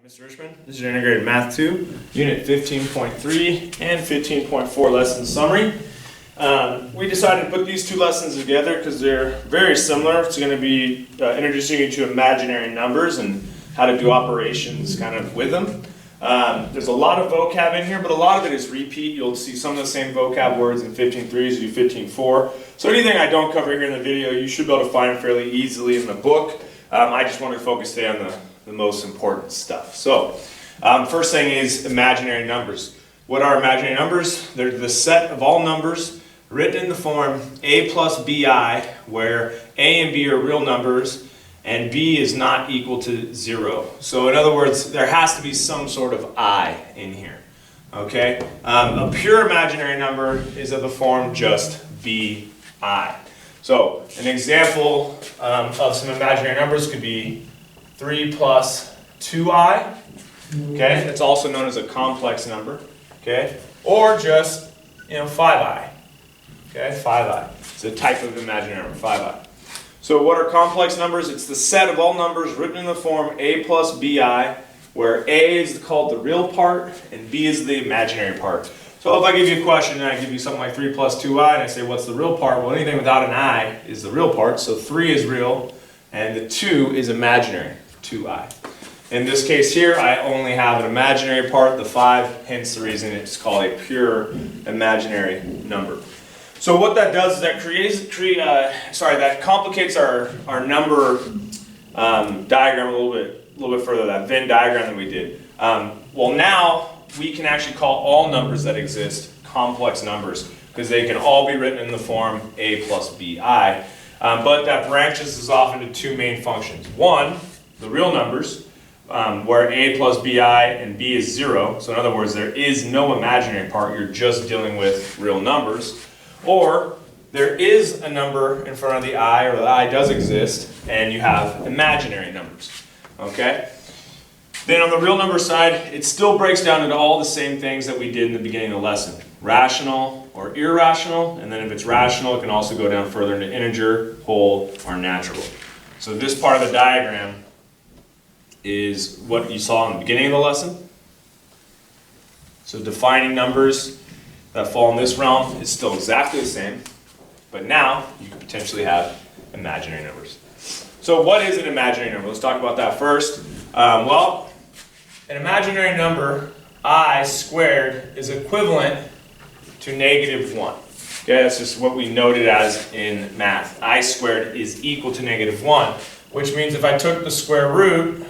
Mr. Richmond. This is your Integrated Math 2, Unit 15.3 and 15.4 lesson summary. We decided to put these two lessons together because they're very similar. It's going to be introducing you to imaginary numbers and how to do operations kind of with them. There's a lot of vocab in here, but a lot of it is repeat. You'll see some of the same vocab words in 15.3 as you do 15.4. So anything I don't cover here in the video, you should be able to find fairly easily in the book. I just want to focus today on the most important stuff. So, first thing is imaginary numbers. What are imaginary numbers? They're the set of all numbers written in the form a plus bi, where a and b are real numbers and b is not equal to 0. So in other words, there has to be some sort of I in here. Okay? A pure imaginary number is of the form just bi. So an example of some imaginary numbers could be 3 plus 2i, okay? It's also known as a complex number, okay? Or just, 5i, okay? 5i. It's a type of imaginary number, 5i. So what are complex numbers? It's the set of all numbers written in the form a plus bi, where a is called the real part and b is the imaginary part. So if I give you a question and I give you something like 3 plus 2i and I say, what's the real part? Well, anything without an I is the real part. So 3 is real and the 2 is imaginary, 2i. In this case here, I only have an imaginary part, the 5, hence the reason it's called a pure imaginary number. So what that does is that complicates our number diagram a little bit further, that Venn diagram that we did. Well, now we can actually call all numbers that exist complex numbers because they can all be written in the form a plus bi. But that branches us off into two main functions. One, the real numbers, where a plus bi and b is 0. So in other words, there is no imaginary part. You're just dealing with real numbers. Or there is a number in front of the I, or the I does exist, and you have imaginary numbers. Okay? Then on the real number side, it still breaks down into all the same things that we did in the beginning of the lesson. Rational or irrational, and then if it's rational, it can also go down further into integer, whole, or natural. So this part of the diagram is what you saw in the beginning of the lesson. So defining numbers that fall in this realm is still exactly the same, but now you could potentially have imaginary numbers. So what is an imaginary number? Let's talk about that first. Well, an imaginary number, I squared, is equivalent to -1. Okay, that's just what we noted as in math. I squared is equal to -1, which means if I took the square root,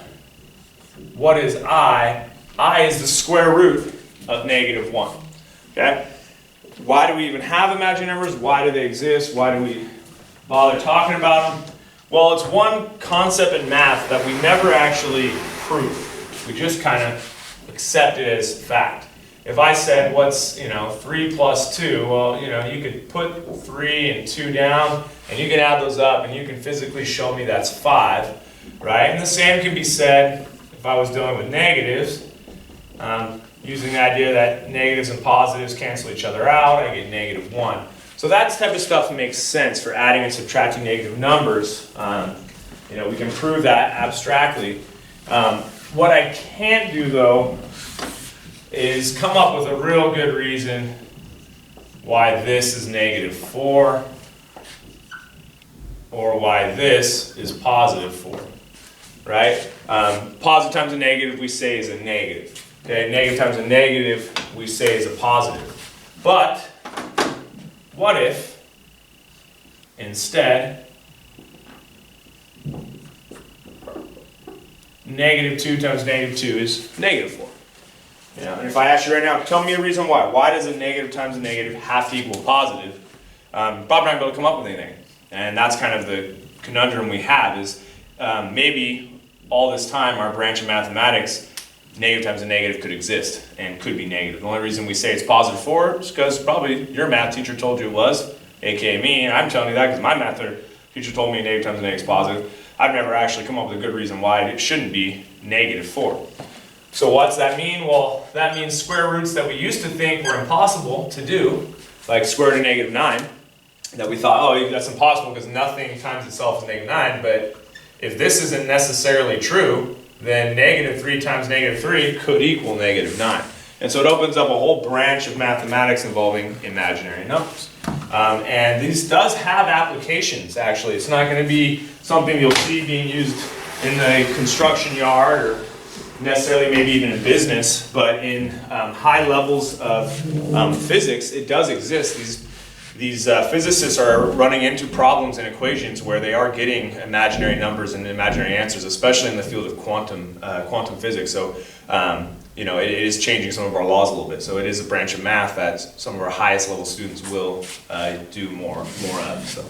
what is I? I is the square root of -1. Okay? Why do we even have imaginary numbers? Why do they exist? Why do we bother talking about them? Well, it's one concept in math that we never actually prove. We just kind of accept it as fact. If I said, what's, 3 plus 2, well, you could put 3 and 2 down, and you can add those up, and you can physically show me that's 5, right? And the same can be said if I was dealing with negatives, using the idea that negatives and positives cancel each other out, I get -1. So that type of stuff makes sense for adding and subtracting negative numbers. We can prove that abstractly. What I can't do, though, is come up with a real good reason why this is -4 or why this is +4, right? Positive times a negative we say is a negative. Okay, negative times a negative we say is a positive. But what if instead -2 times -2 is -4? And if I ask you right now, tell me a reason why. Why does a negative times a negative have to equal positive? Bob and I will be able to come up with anything. And that's kind of the conundrum we have is maybe all this time our branch of mathematics, negative times a negative could exist and could be negative. The only reason we say it's +4 is because probably your math teacher told you it was, aka me, and I'm telling you that because my math teacher told me negative times a negative is positive. I've never actually come up with a good reason why it shouldn't be -4. So what's that mean? Well, that means square roots that we used to think were impossible to do, like square root of -9, that we thought, oh, that's impossible because nothing times itself is -9, but if this isn't necessarily true, then negative 3 times negative 3 could equal negative 9. And so it opens up a whole branch of mathematics involving imaginary numbers. And this does have applications, actually. It's not going to be something you'll see being used in the construction yard or necessarily maybe even in business, but in high levels of physics, it does exist. These physicists are running into problems and equations where they are getting imaginary numbers and imaginary answers, especially in the field of quantum physics. So, it is changing some of our laws a little bit. So it is a branch of math that some of our highest level students will do more of. So,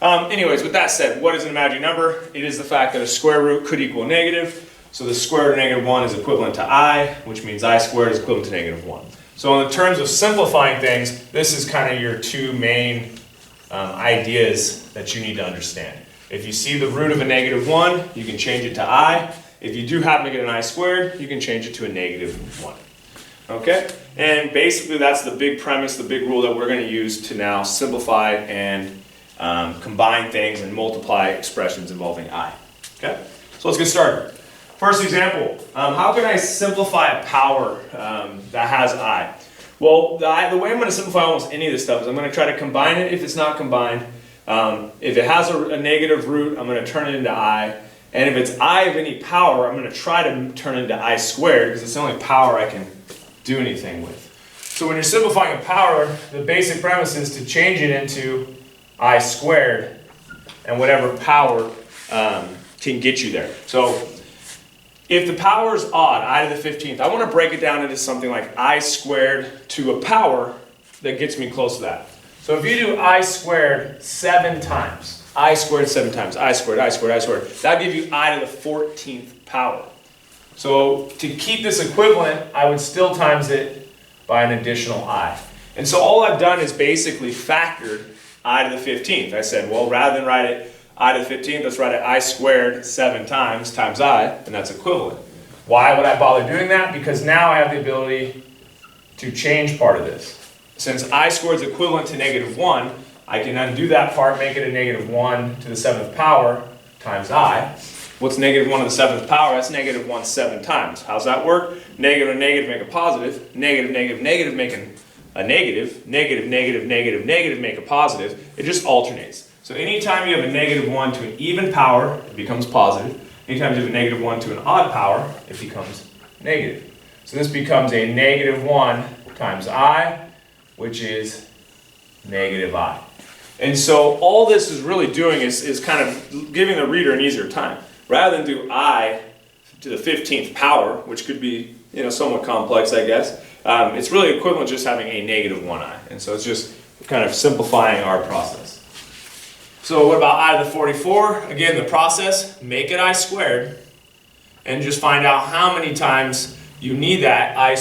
anyways, with that said, what is an imaginary number? It is the fact that a square root could equal negative. So the square root of negative 1 is equivalent to I, which means I squared is equivalent to negative 1. So in terms of simplifying things, this is kind of your two main ideas that you need to understand. If you see the root of a negative 1, you can change it to I. If you do happen to get an I squared, you can change it to a negative 1. Okay? And basically that's the big premise, the big rule that we're going to use to now simplify and combine things and multiply expressions involving I. Okay? So let's get started. First example, how can I simplify a power that has I? Well, the way I'm going to simplify almost any of this stuff is I'm going to try to combine it if it's not combined. If it has a negative root, I'm going to turn it into I. And if it's I of any power, I'm going to try to turn it into I squared because it's the only power I can do anything with. So when you're simplifying a power, the basic premise is to change it into I squared and whatever power can get you there. So if the power is odd, I to the 15th, I want to break it down into something like I squared to a power that gets me close to that. So if you do I squared 7 times, I squared 7 times, I squared, that'll give you I to the 14th power. So to keep this equivalent, I would still times it by an additional I. And so all I've done is basically factored I to the 15th. I said, well, rather than write it I to the 15th, let's write it I squared 7 times I, and that's equivalent. Why would I bother doing that? Because now I have the ability to change part of this. Since I squared is equivalent to negative 1, I can undo that part, make it a negative 1 to the 7th power times I. What's negative 1 to the 7th power? That's negative 1 7 times. How's that work? Negative and negative make a positive. Negative, negative, negative make a negative. Negative, negative, negative, negative make a positive. It just alternates. So anytime you have a negative 1 to an even power, it becomes positive. Anytime you have a negative 1 to an odd power, it becomes negative. So this becomes a negative 1 times I, which is negative I. And so all this is really doing is kind of giving the reader an easier time. Rather than do I to the 15th power, which could be somewhat complex, I guess, it's really equivalent to just having a negative 1I. And so it's just kind of simplifying our process. So what about I to the 44? Again, the process, make it I squared, and just find out how many times you need that I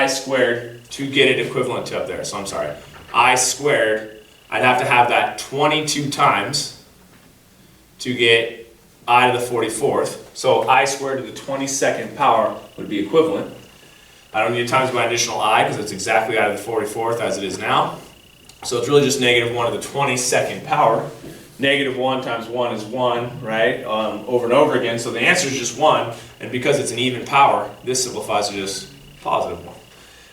squared to get it equivalent to up there. So I'm sorry, I squared, I'd have to have that 22 times to get I to the 44th. So I squared to the 22nd power would be equivalent. I don't need to times by additional I because it's exactly I to the 44th as it is now. So it's really just negative 1 to the 22nd power. Negative 1 times 1 is 1, right? Over and over again. So the answer is just 1. And because it's an even power, this simplifies to just positive 1.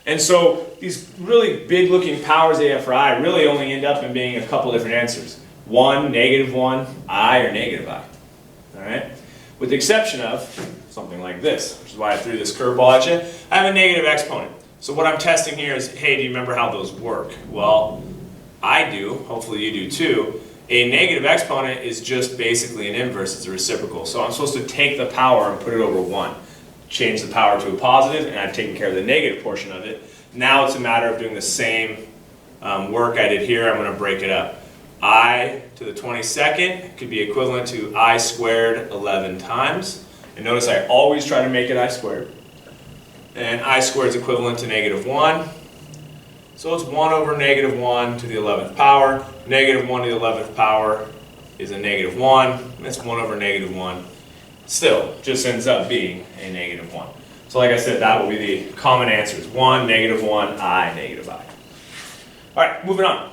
And so these really big looking powers they have for I really only end up in being a couple different answers. 1, negative 1, I, or negative I. All right? With the exception of something like this, which is why I threw this curveball at you. I have a negative exponent. So what I'm testing here is, hey, do you remember how those work? Well, I do, hopefully you do too. A negative exponent is just basically an inverse, it's a reciprocal. So I'm supposed to take the power and put it over 1. Change the power to a positive, and I've taken care of the negative portion of it. Now it's a matter of doing the same work I did here. I'm going to break it up. I to the 22nd could be equivalent to I squared 11 times. And notice I always try to make it I squared. And I squared is equivalent to negative 1. So it's 1 over negative 1 to the 11th power. Negative 1 to the 11th power is a negative 1. That's 1 over negative 1. Still, just ends up being a negative 1. So like I said, that will be the common answers. 1, negative 1, I, negative I. All right, moving on.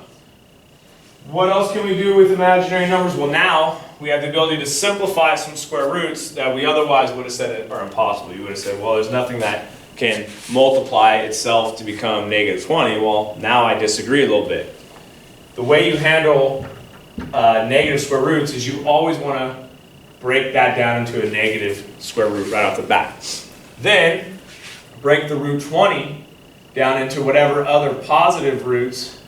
What else can we do with imaginary numbers? Well, now we have the ability to simplify some square roots that we otherwise would have said are impossible. You would have said, well, there's nothing that can multiply itself to become negative 20. Well, now I disagree a little bit. The way you handle negative square roots is you always want to break that down into a negative square root right off the bat. Then break the root 20 down into whatever other positive roots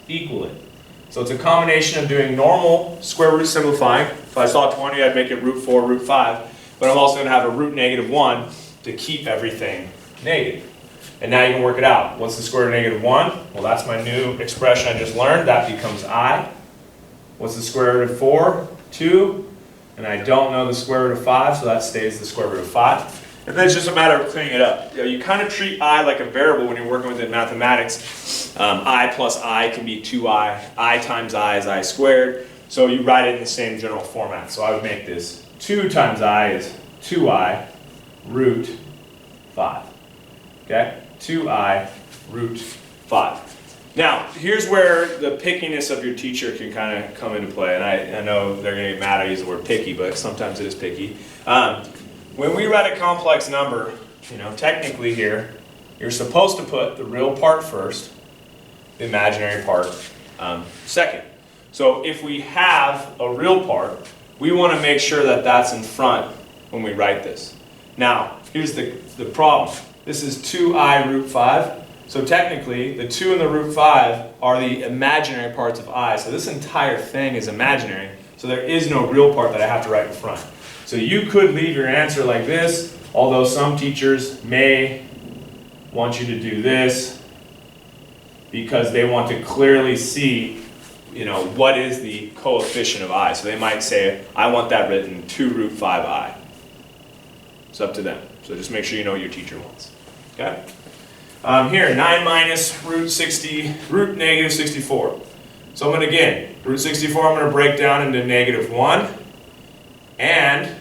equal it. So it's a combination of doing normal square root simplifying. If I saw 20, I'd make it root 4, root 5. But I'm also going to have a root negative 1 to keep everything negative. And now you can work it out. What's the square root of negative 1? Well, that's my new expression I just learned. That becomes I. What's the square root of 4? 2. And I don't know the square root of 5, so that stays the square root of 5. And then it's just a matter of cleaning it up. You know, you kind of treat I like a variable when you're working with it in mathematics. I plus I can be 2I. I times I is I squared. So you write it in the same general format. So I would make this 2 times I is 2I root 5. Okay? 2I root 5. Now, here's where the pickiness of your teacher can kind of come into play. And I know they're going to get mad I use the word picky, but sometimes it is picky. When we write a complex number, you know, technically here, you're supposed to put the real part first, the imaginary part second. So if we have a real part, we want to make sure that that's in front when we write this. Now, here's the problem. This is 2I root 5. So technically, the 2 and the root 5 are the imaginary parts of I. So this entire thing is imaginary. So there is no real part that I have to write in front. So you could leave your answer like this, although some teachers may want you to do this because they want to clearly see, you know, what is the coefficient of I. So they might say, I want that written 2 root 5I. It's up to them. So just make sure you know what your teacher wants. Okay? Here, 9 minus root negative 64. So I'm going to, again, root 64 I'm going to break down into negative 1 and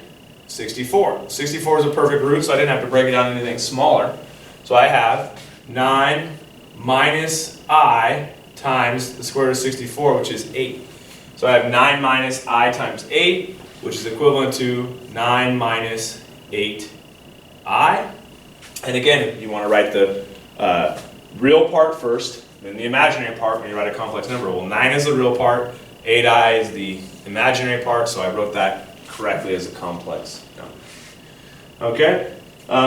64. 64 is a perfect root, so I didn't have to break it down into anything smaller. So I have 9 minus I times the square root of 64, which is 8. So I have 9 minus I times 8, which is equivalent to 9 minus 8I. And again, you want to write the real part first, then the imaginary part when you write a complex number. Well, 9 is the real part, 8I is the imaginary part, so I wrote that correctly as a complex number. Okay?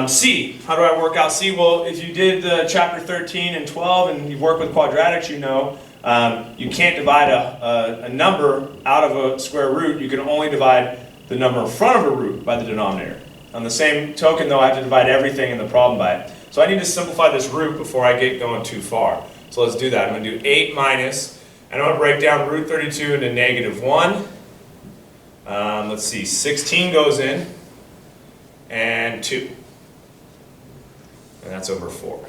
C, how do I work out C? Well, if you did chapter 13 and 12 and you've worked with quadratics, you know you can't divide a number out of a square root. You can only divide the number in front of a root by the denominator. On the same token, though, I have to divide everything in the problem by it. So I need to simplify this root before I get going too far. So let's do that. I'm going to do 8 minus, and I'm going to break down root 32 into negative 1. Let's see, 16 goes in, and 2. And that's over 4.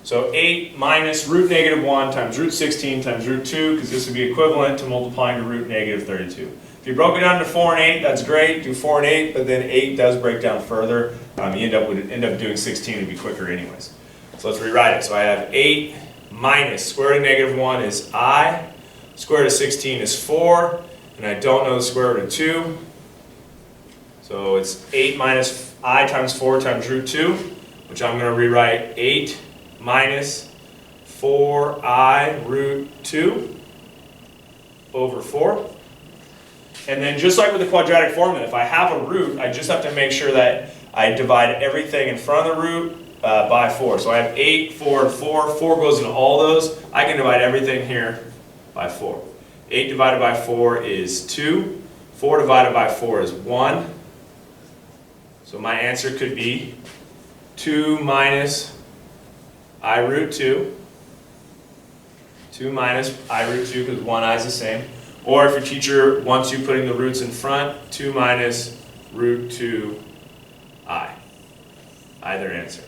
So 8 minus root negative 1 times root 16 times root 2, because this would be equivalent to multiplying to root negative 32. If you broke it down to 4 and 8, that's great. Do 4 and 8, but then 8 does break down further. You end up doing 16, it'd be quicker anyways. So let's rewrite it. So I have 8 minus square root of negative 1 is I, square root of 16 is 4, and I don't know the square root of 2. So it's 8 minus I times 4 times root 2, which I'm going to rewrite 8 minus 4I root 2 over 4. And then just like with the quadratic formula, if I have a root, I just have to make sure that I divide everything in front of the root by 4. So I have 8, 4, and 4. 4 goes into all those. I can divide everything here by 4. 8 divided by 4 is 2. 4 divided by 4 is 1. So my answer could be 2 minus I root 2. 2 minus I root 2 because 1I is the same. Or if your teacher wants you putting the roots in front, 2 minus root 2I. Either answer.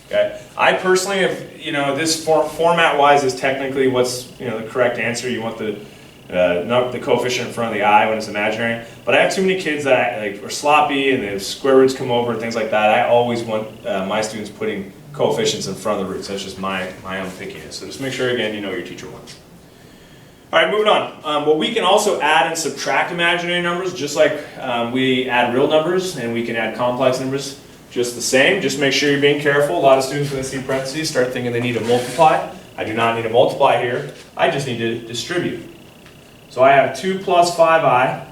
Okay. I personally have, you know, this format-wise is technically what's, you know, the correct answer. You want the coefficient in front of the I when it's imaginary. But I have too many kids that are sloppy and the square roots come over and things like that. I always want my students putting coefficients in front of the roots. That's just my own pickiness. So just make sure, again, you know what your teacher wants. All right, moving on. Well, we can also add and subtract imaginary numbers, just like we add real numbers, and we can add complex numbers just the same. Just make sure you're being careful. A lot of students, when they see parentheses, start thinking they need to multiply. I do not need to multiply here. I just need to distribute. So I have 2 plus 5i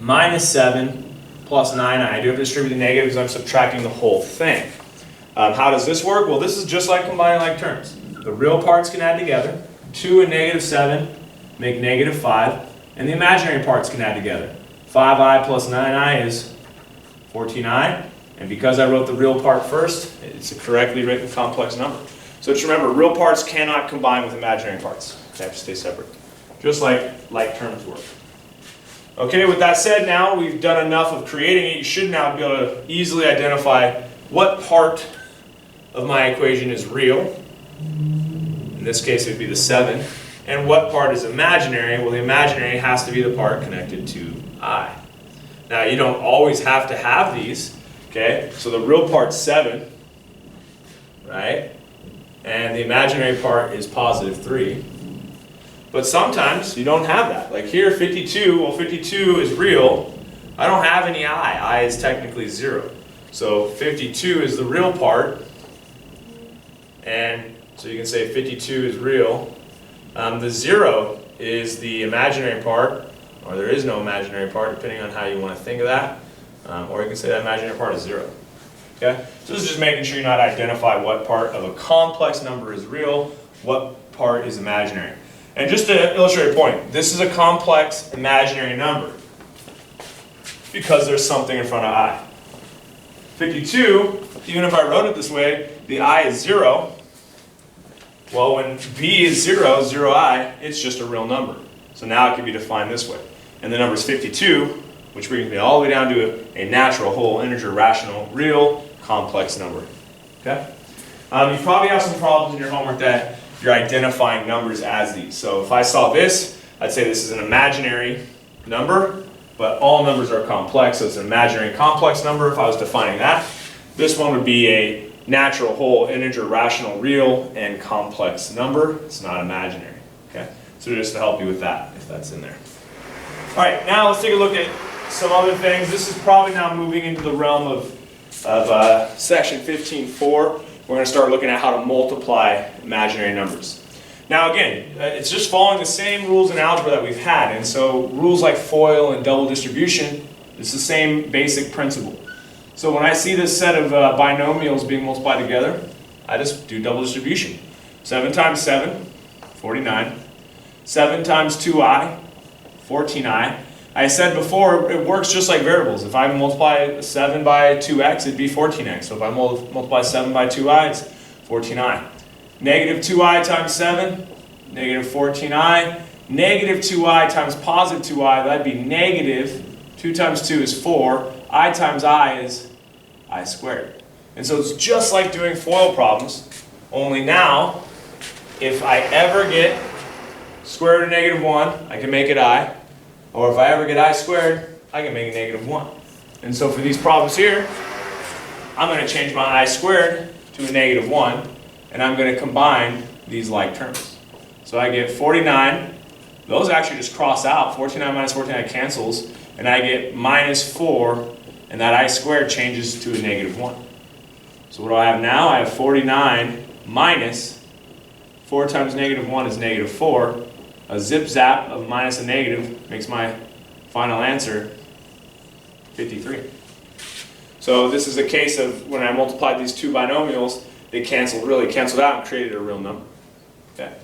minus 7 plus 9i. I do have to distribute the negative because I'm subtracting the whole thing. How does this work? Well, this is just like combining like terms. The real parts can add together. 2 and negative 7 make negative 5, and the imaginary parts can add together. 5i plus 9i is 14i, and because I wrote the real part first, it's a correctly written complex number. So just remember, real parts cannot combine with imaginary parts. They have to stay separate, just like terms work. Okay, with that said, now we've done enough of creating it. You should now be able to easily identify what part of my equation is real. In this case, it would be the 7. And what part is imaginary? Well, the imaginary has to be the part connected to I. Now, you don't always have to have these, okay? So the real part's 7, right? And the imaginary part is positive 3. But sometimes you don't have that. Like here, 52, well, 52 is real. I don't have any I. I is technically 0. So 52 is the real part. And so you can say 52 is real. The 0 is the imaginary part, or there is no imaginary part, depending on how you want to think of that. Or you can say that imaginary part is 0. Okay? So this is just making sure you know how to identify what part of a complex number is real, what part is imaginary. And just to illustrate a point, this is a complex imaginary number because there's something in front of I. 52, even if I wrote it this way, the I is 0. Well, when b is 0, 0i, it's just a real number. So now it can be defined this way. And the number is 52, which brings me all the way down to a natural, whole, integer, rational, real, complex number. Okay? You probably have some problems in your homework that you're identifying numbers as these. So if I saw this, I'd say this is an imaginary number, but all numbers are complex, so it's an imaginary complex number if I was defining that. This one would be a natural, whole, integer, rational, real, and complex number. It's not imaginary. Okay? So just to help you with that, if that's in there. All right, now let's take a look at some other things. This is probably now moving into the realm of section 15.4. We're going to start looking at how to multiply imaginary numbers. Now again, it's just following the same rules in algebra that we've had, and so rules like FOIL and double distribution, it's the same basic principle. So when I see this set of binomials being multiplied together, I just do double distribution. 7 times 7, 49. 7 times 2i, 14i. I said before, it works just like variables. If I multiply 7 by 2x, it'd be 14x. So if I multiply 7 by 2i, it's 14i. Negative 2i times 7, negative 14i. Negative 2i times positive 2i, that'd be negative. 2 times 2 is 4. I times I is I squared. And so it's just like doing FOIL problems, only now, if I ever get square root of negative 1, I can make it I. Or if I ever get I squared, I can make it negative 1. And so for these problems here, I'm going to change my I squared to a negative 1, and I'm going to combine these like terms. So I get 49, those actually just cross out, 49 minus 49 cancels, and I get minus 4, and that I squared changes to a negative 1. So what do I have now? I have 49 minus 4 times negative 1 is negative 4. A zip zap of minus a negative makes my final answer 53. So this is a case of when I multiplied these two binomials, they really canceled out and created a real number. Okay.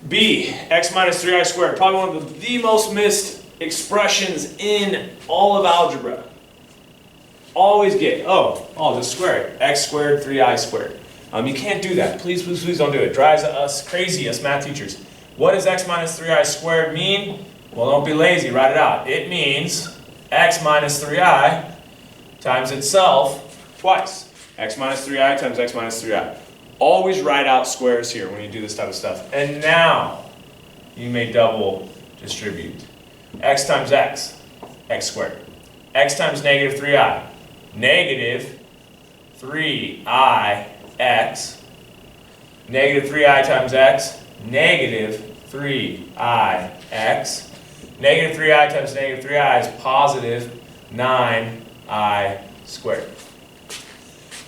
B, x minus 3i squared. Probably one of the most missed expressions in all of algebra. Always get, oh, I'll just square it. X squared, 3i squared. You can't do that. Please, please, please don't do it. Drives us crazy, us math teachers. What does x minus 3i squared mean? Well, don't be lazy. Write it out. It means x minus 3i times itself twice. X minus 3i times x minus 3i. Always write out squares here when you do this type of stuff. And now you may double distribute. X times x, x squared. X times negative 3i, negative 3i x. Negative 3i times x, negative 3ix. Negative 3i times negative 3i is positive 9i squared.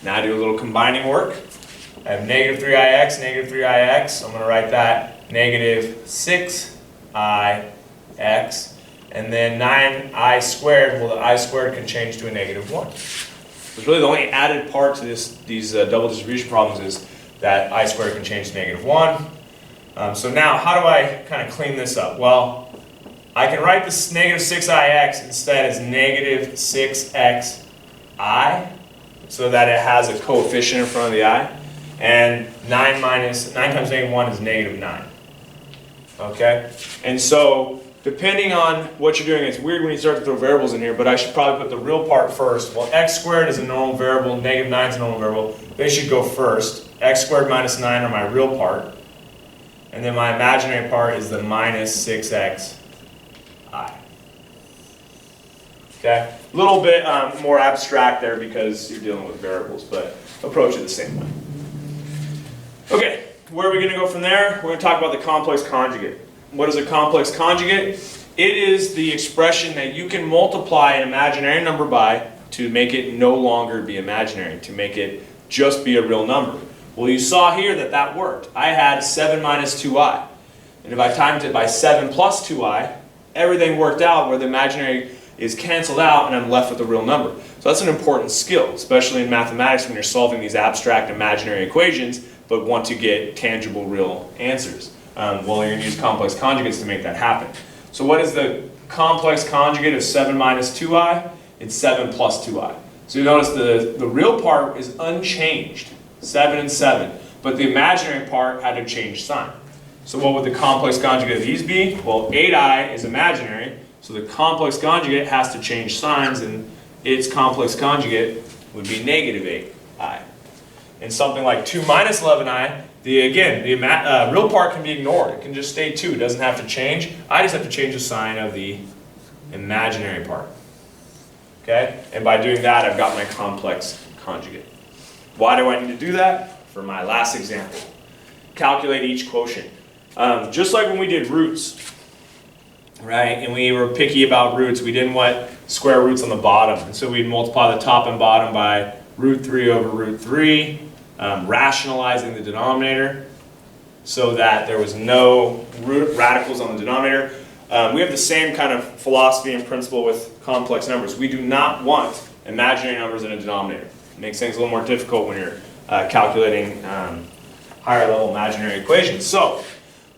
Now do a little combining work. I have negative 3ix, negative 3ix. I'm going to write that negative 6ix. And then 9i squared, well, the I squared can change to a negative 1. So really the only added part to these double distribution problems is that I squared can change to negative 1. So now, how do I kind of clean this up? Well, I can write this negative 6ix instead as negative 6xi, so that it has a coefficient in front of the I. And 9 times negative 1 is negative 9. Okay? And so, depending on what you're doing, it's weird when you start to throw variables in here, but I should probably put the real part first. Well, x squared is a normal variable, negative 9 is a normal variable. They should go first. X squared minus 9 are my real part. And then my imaginary part is the minus 6xi. Okay? A little bit more abstract there because you're dealing with variables, but approach it the same way. Okay, where are we going to go from there? We're going to talk about the complex conjugate. What is a complex conjugate? It is the expression that you can multiply an imaginary number by to make it no longer be imaginary, to make it just be a real number. Well, you saw here that that worked. I had 7 minus 2i. And if I timed it by 7 plus 2i, everything worked out where the imaginary is canceled out and I'm left with a real number. So that's an important skill, especially in mathematics when you're solving these abstract imaginary equations but want to get tangible real answers. Well, you're going to use complex conjugates to make that happen. So what is the complex conjugate of 7 minus 2i? It's 7 plus 2i. So you notice the real part is unchanged, 7 and 7, but the imaginary part had to change sign. So what would the complex conjugate of these be? Well, 8i is imaginary, so the complex conjugate has to change signs, and its complex conjugate would be negative 8i. And something like 2 minus 11i, the real part can be ignored. It can just stay 2. It doesn't have to change. I just have to change the sign of the imaginary part. Okay? And by doing that, I've got my complex conjugate. Why do I need to do that? For my last example. Calculate each quotient. Just like when we did roots, right? And we were picky about roots. We didn't want square roots on the bottom. And so we'd multiply the top and bottom by root 3 over root 3, rationalizing the denominator so that there was no radicals on the denominator. We have the same kind of philosophy and principle with complex numbers. We do not want imaginary numbers in a denominator. It makes things a little more difficult when you're calculating higher level imaginary equations. So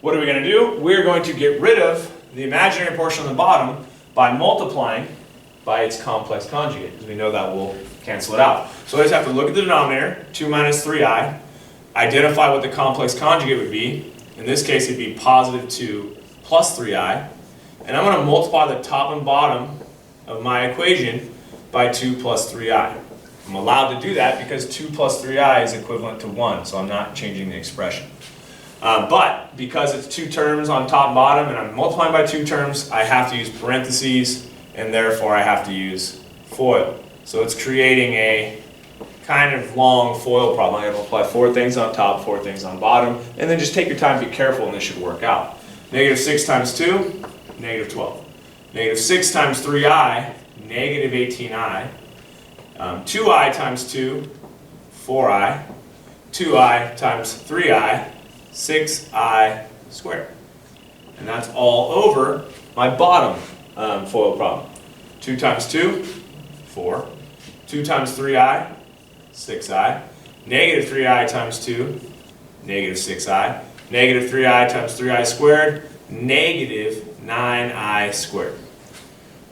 what are we going to do? We're going to get rid of the imaginary portion on the bottom by multiplying by its complex conjugate, because we know that will cancel it out. So I just have to look at the denominator, 2 minus 3i, identify what the complex conjugate would be. In this case, it'd be positive 2 plus 3i. And I'm going to multiply the top and bottom of my equation by 2 plus 3i. I'm allowed to do that because 2 plus 3i is equivalent to 1, so I'm not changing the expression. But because it's 2 terms on top and bottom and I'm multiplying by 2 terms, I have to use parentheses, and therefore I have to use FOIL. So it's creating a kind of long FOIL problem. I'm going to multiply 4 things on top, 4 things on bottom, and then just take your time, be careful, and this should work out. Negative 6 times 2, negative 12. Negative 6 times 3i, negative 18i. 2i times 2, 4i. 2i times 3i, 6i squared. And that's all over my bottom FOIL problem. 2 times 2, 4. 2 times 3i, 6i. Negative 3i times 2, negative 6i. Negative 3i times 3i squared, negative 9i squared.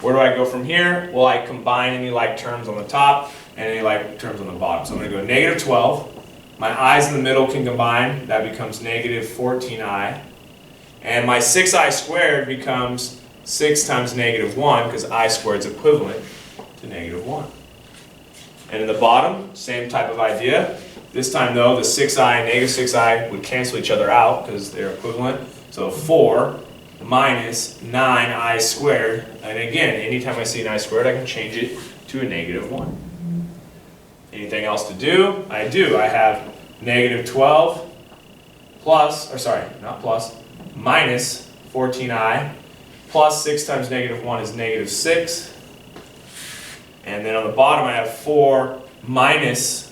Where do I go from here? Well, I combine any like terms on the top and any like terms on the bottom. So I'm going to go negative 12. My i's in the middle can combine. That becomes negative 14i. And my 6i squared becomes 6 times negative 1, because I squared is equivalent to negative 1. And in the bottom, same type of idea. This time though, the 6i and negative 6i would cancel each other out because they're equivalent. So 4 minus 9i squared. And again, anytime I see an I squared, I can change it to a negative 1. Anything else to do? I do. I have negative 12 plus, or sorry, not plus, minus 14i, plus 6 times negative 1 is negative 6. And then on the bottom I have 4 minus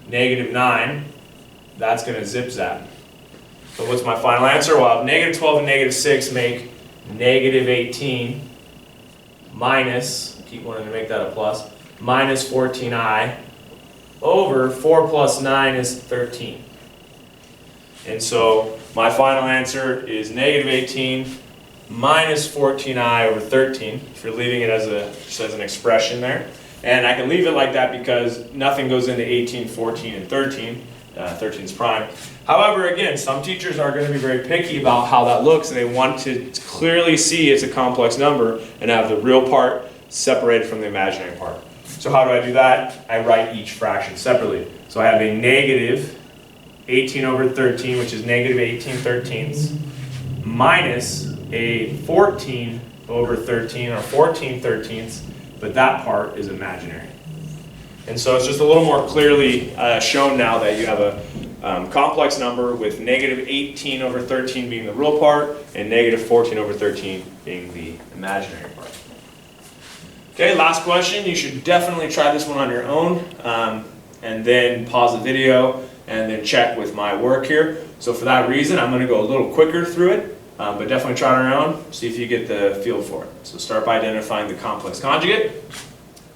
negative 9. That's going to zip zap. So what's my final answer? Well, negative 12 and negative 6 make negative 18 minus, keep wanting to make that a plus, minus 14i over 4 plus 9 is 13. And so my final answer is negative 18 minus 14i over 13, if you're leaving it as just as an expression there. And I can leave it like that because nothing goes into 18, 14, and 13. 13 is prime. However, again, some teachers are going to be very picky about how that looks, and they want to clearly see it's a complex number and have the real part separated from the imaginary part. So how do I do that? I write each fraction separately. So I have a negative 18 over 13, which is negative 18 thirteenths, minus a 14 over 13, or 14 thirteenths, but that part is imaginary. And so it's just a little more clearly shown now that you have a complex number with negative 18 over 13 being the real part and negative 14 over 13 being the imaginary part. Okay, last question. You should definitely try this one on your own and then pause the video and then check with my work here. So for that reason, I'm going to go a little quicker through it, but definitely try it on your own. See if you get the feel for it. So start by identifying the complex conjugate,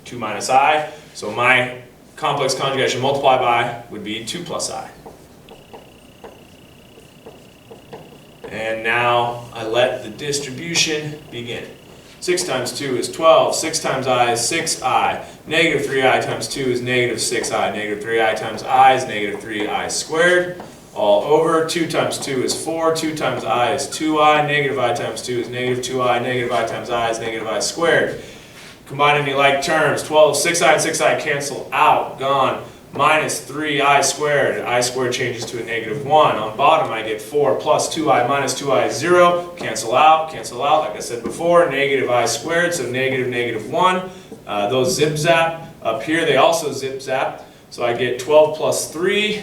2 minus I. So my complex conjugate I should multiply by would be 2 plus I. And now I let the distribution begin. 6 times 2 is 12. 6 times I is 6i. Negative 3i times 2 is negative 6i. Negative 3i times I is negative 3i squared. All over. 2 times 2 is 4. 2 times I is 2i. Negative I times 2 is negative 2i. Negative I times I is negative I squared. Combine any like terms. 12, 6i and 6i cancel out. Gone. Minus 3i squared. I squared changes to a negative 1. On bottom I get 4 plus 2i minus 2i is 0. Cancel out. Cancel out. Like I said before, negative I squared, so negative negative 1. Those zip zap. Up here they also zip zap. So I get 12 plus 3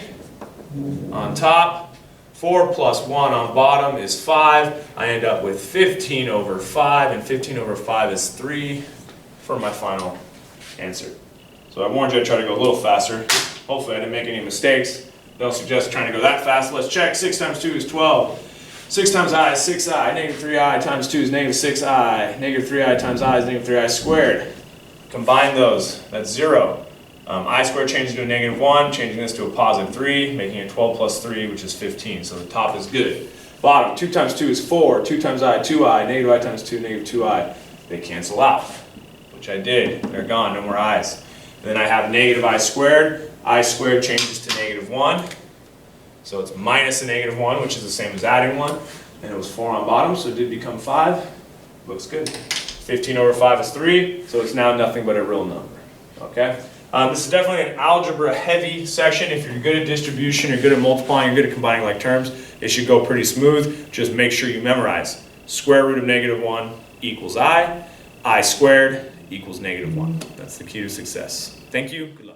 on top. 4 plus 1 on bottom is 5. I end up with 15 over 5, and 15 over 5 is 3 for my final answer. So I warned you I'd try to go a little faster. Hopefully I didn't make any mistakes. Don't suggest trying to go that fast. Let's check. 6 times 2 is 12. 6 times I is 6i. Negative 3i times 2 is negative 6i. Negative 3i times I is negative 3i squared. Combine those. That's 0. I squared changes to a negative 1, changing this to a positive 3, making it 12 plus 3, which is 15. So the top is good. Bottom, 2 times 2 is 4. 2 times I, 2i. Negative I times 2, negative 2i. They cancel out, which I did. They're gone. No more i's. Then I have negative I squared. I squared changes to negative 1. So it's minus a negative 1, which is the same as adding 1. And it was 4 on bottom, so it did become 5. Looks good. 15 over 5 is 3, so it's now nothing but a real number. Okay? This is definitely an algebra-heavy section. If you're good at distribution, you're good at multiplying, you're good at combining like terms, it should go pretty smooth. Just make sure you memorize. Square root of negative 1 equals I squared equals negative 1. That's the key to success. Thank you. Good luck.